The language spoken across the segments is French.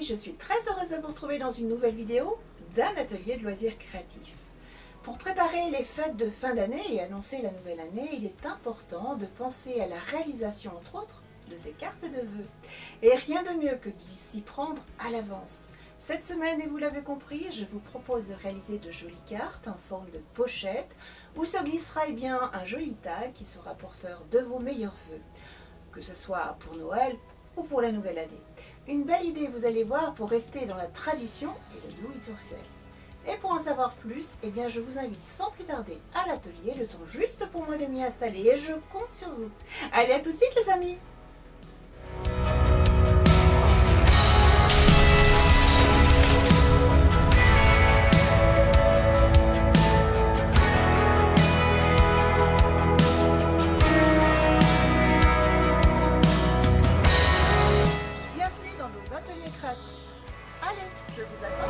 je suis très heureuse de vous retrouver dans une nouvelle vidéo d'un atelier de loisirs créatifs. Pour préparer les fêtes de fin d'année et annoncer la nouvelle année, il est important de penser à la réalisation, entre autres, de ces cartes de vœux. Et rien de mieux que de s'y prendre à l'avance. Cette semaine, et vous l'avez compris, je vous propose de réaliser de jolies cartes en forme de pochette où se glissera un joli tag qui sera porteur de vos meilleurs vœux, que ce soit pour Noël ou pour la nouvelle année. Une belle idée, vous allez voir, pour rester dans la tradition et le do it yourself. Et pour en savoir plus, je vous invite sans plus tarder à l'atelier, le temps juste pour moi de m'y installer et je compte sur vous. Allez, à tout de suite les amis! Bienvenue dans nos ateliers créatifs. Allez, je vous attends.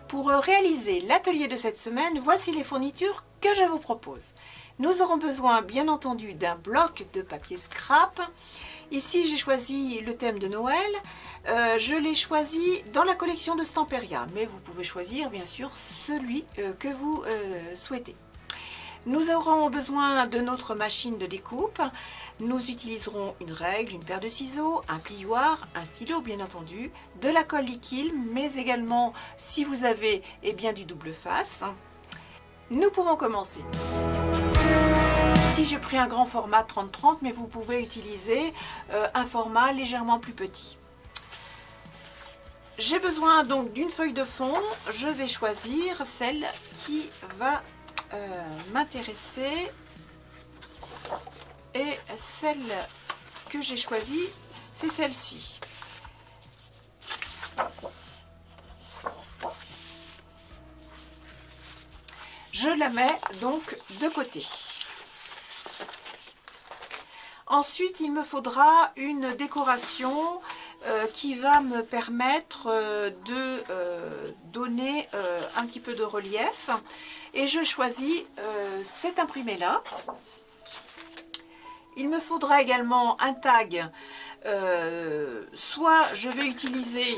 Pour réaliser l'atelier de cette semaine, voici les fournitures que je vous propose. Nous aurons besoin bien entendu d'un bloc de papier scrap. Ici j'ai choisi le thème de Noël. Je l'ai choisi dans la collection de Stamperia, mais vous pouvez choisir bien sûr celui que vous souhaitez. Nous aurons besoin de notre machine de découpe. Nous utiliserons une règle, une paire de ciseaux, un plioir, un stylo bien entendu, de la colle liquide, mais également si vous avez du double face. Nous pouvons commencer. Ici j'ai pris un grand format 30-30, mais vous pouvez utiliser un format légèrement plus petit. J'ai besoin donc d'une feuille de fond. Je vais choisir celle qui va m'intéresser, et celle que j'ai choisie, c'est celle-ci. Je la mets donc de côté. Ensuite, il me faudra une décoration qui va me permettre de donner un petit peu de relief. Et je choisis cet imprimé-là. Il me faudra également un tag. Soit je vais utiliser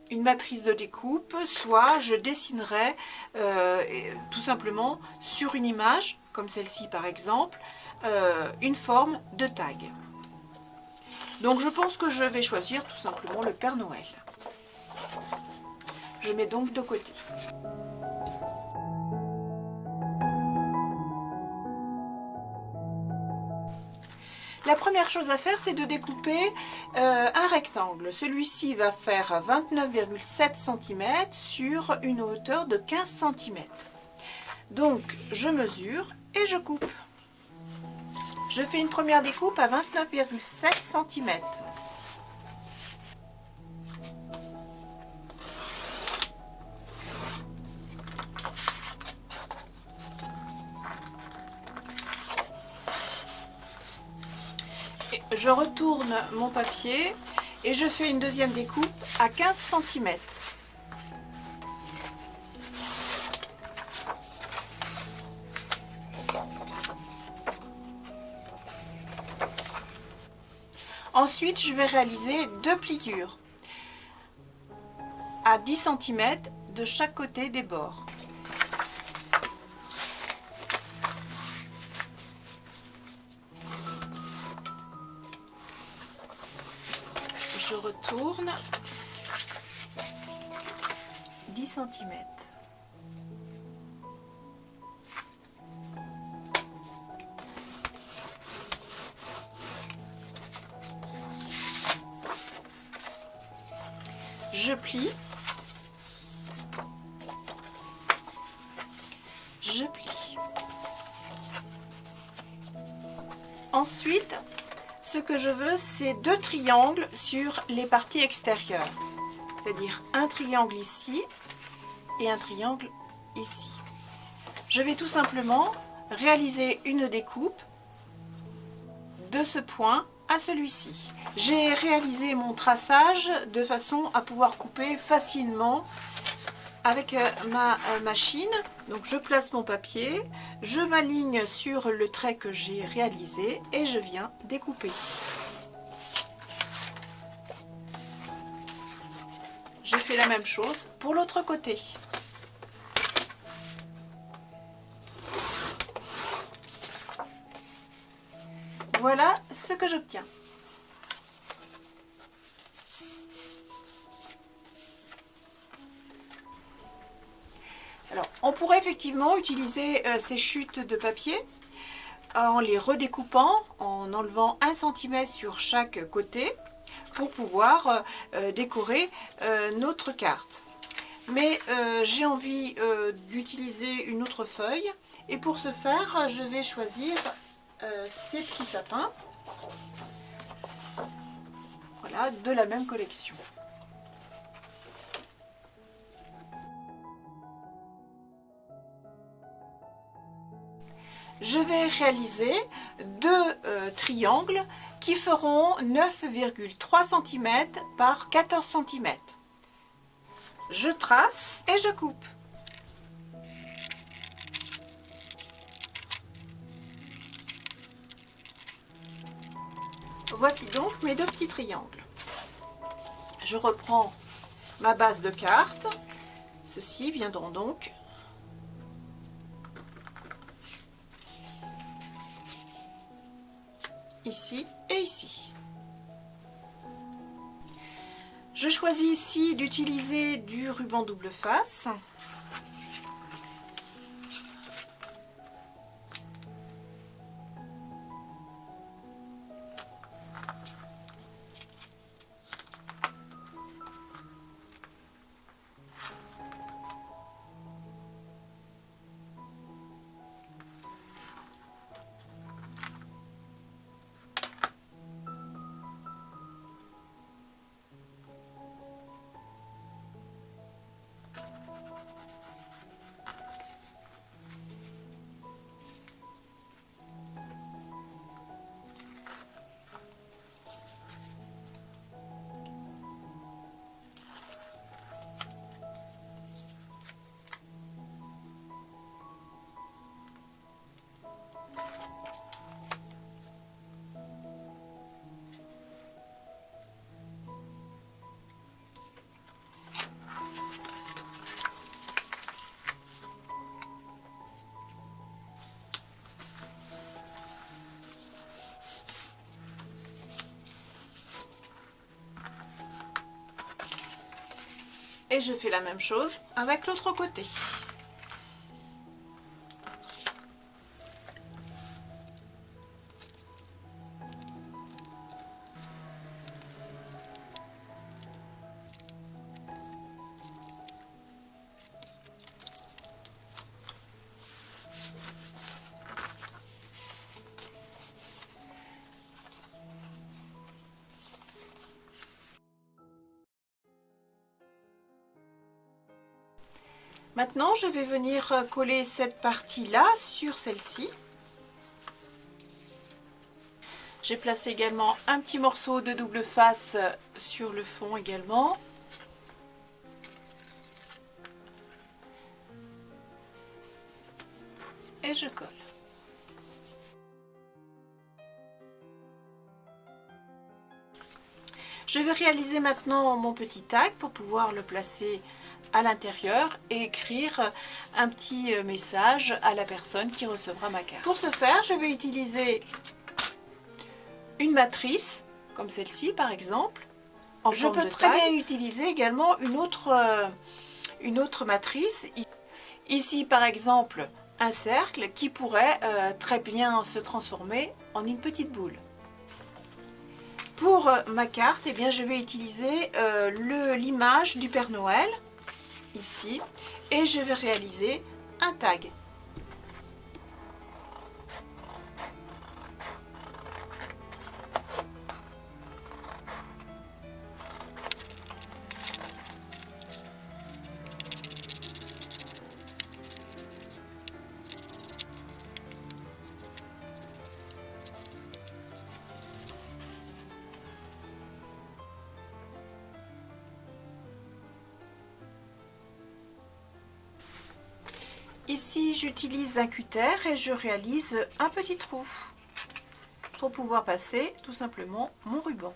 une matrice de découpe, soit je dessinerai tout simplement sur une image, comme celle-ci par exemple, une forme de tag. Donc je pense que je vais choisir tout simplement le Père Noël. Je mets donc de côté. La première chose à faire, c'est de découper un rectangle. Celui-ci va faire 29,7 cm sur une hauteur de 15 cm. Donc, je mesure et je coupe. Je fais une première découpe à 29,7 cm. Je retourne mon papier et je fais une deuxième découpe à 15 cm. Ensuite, je vais réaliser deux pliures à 10 cm de chaque côté des bords. je retourne 10 cm. Je plie, je plie. Ensuite, ce que je veux, c'est 2 triangles sur les parties extérieures, c'est-à-dire un triangle ici et un triangle ici. Je vais tout simplement réaliser une découpe de ce point à celui-ci. J'ai réalisé mon traçage de façon à pouvoir couper facilement avec ma machine. Donc je place mon papier, je m'aligne sur le trait que j'ai réalisé et je viens découper. Je fais la même chose pour l'autre côté. Voilà ce que j'obtiens. Alors, on pourrait effectivement utiliser ces chutes de papier en les redécoupant, en enlevant 1 cm sur chaque côté pour pouvoir décorer notre carte. Mais j'ai envie d'utiliser une autre feuille et pour ce faire, je vais choisir ces petits sapins, voilà, de la même collection. Je vais réaliser 2 triangles qui feront 9,3 cm par 14 cm. Je trace et je coupe. Voici donc mes 2 petits triangles. Je reprends ma base de carte. Ceux-ci viendront donc ici et ici. Je choisis ici d'utiliser du ruban double face. Et je fais la même chose avec l'autre côté. Maintenant, je vais venir coller cette partie-là sur celle-ci. J'ai placé également un petit morceau de double face sur le fond également. Et je colle. Je vais réaliser maintenant mon petit tag pour pouvoir le placer à l'intérieur et écrire un petit message à la personne qui recevra ma carte. Pour ce faire, je vais utiliser une matrice, comme celle-ci par exemple. en forme de taille. Je peux très bien utiliser également une autre matrice. Ici par exemple un cercle qui pourrait très bien se transformer en une petite boule. Pour ma carte, eh bien, je vais utiliser l'image du Père Noël ici et je vais réaliser un tag. Ici, j'utilise un cutter et je réalise un petit trou pour pouvoir passer tout simplement mon ruban.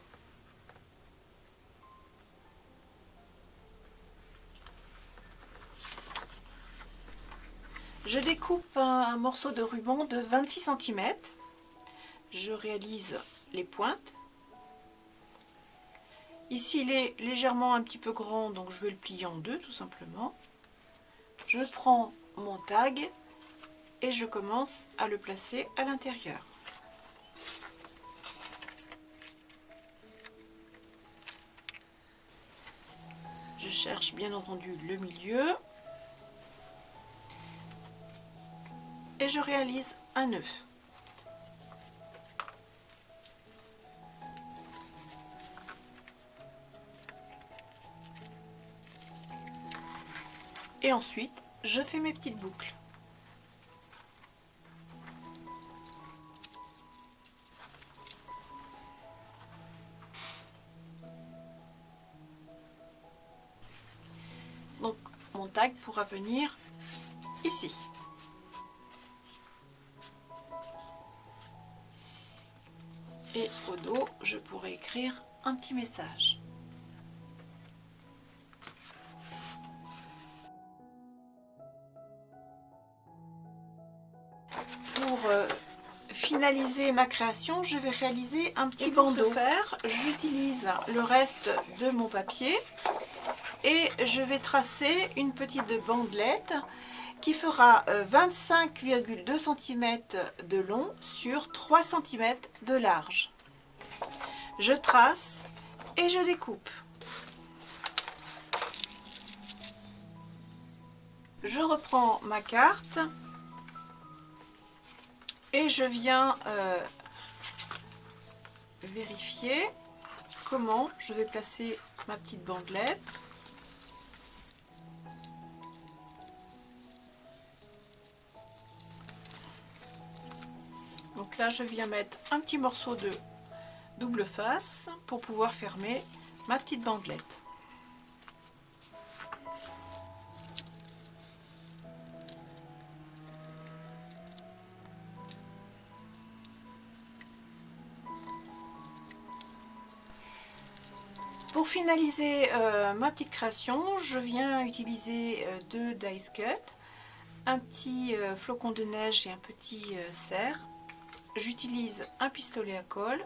Je découpe un morceau de ruban de 26 cm. Je réalise les pointes. Ici, il est légèrement un petit peu grand, donc je vais le plier en deux tout simplement. Je prends mon tag et je commence à le placer à l'intérieur. Je cherche bien entendu le milieu et je réalise un nœud. Et ensuite, je fais mes petites boucles. Donc, mon tag pourra venir ici. Et au dos, je pourrai écrire un petit message. Pour finaliser ma création, je vais réaliser un petit bandeau. J'utilise le reste de mon papier et je vais tracer une petite bandelette qui fera 25,2 cm de long sur 3 cm de large. Je trace et je découpe. Je reprends ma carte et je viens vérifier comment je vais placer ma petite bandelette. Donc là, je viens mettre un petit morceau de double face pour pouvoir fermer ma petite bandelette. Pour finaliser ma petite création, je viens utiliser deux dice cut, un petit flocon de neige et un petit cerf. J'utilise un pistolet à colle.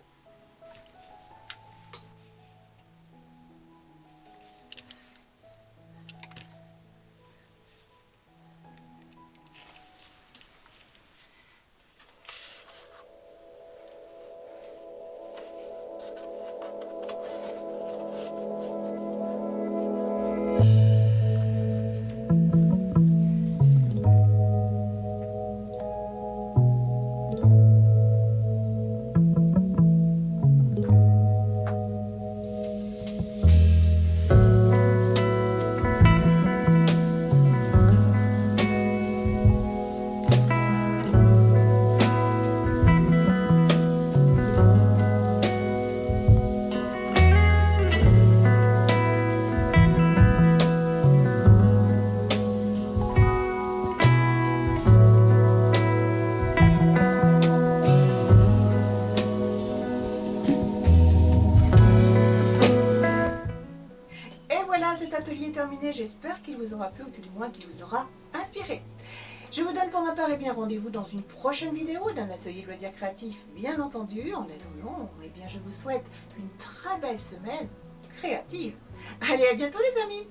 Cet atelier est terminé, j'espère qu'il vous aura plu ou tout du moins qu'il vous aura inspiré. Je vous donne pour ma part rendez-vous dans une prochaine vidéo d'un atelier loisirs créatifs, bien entendu. En attendant, je vous souhaite une très belle semaine. créative. Allez, à bientôt les amis!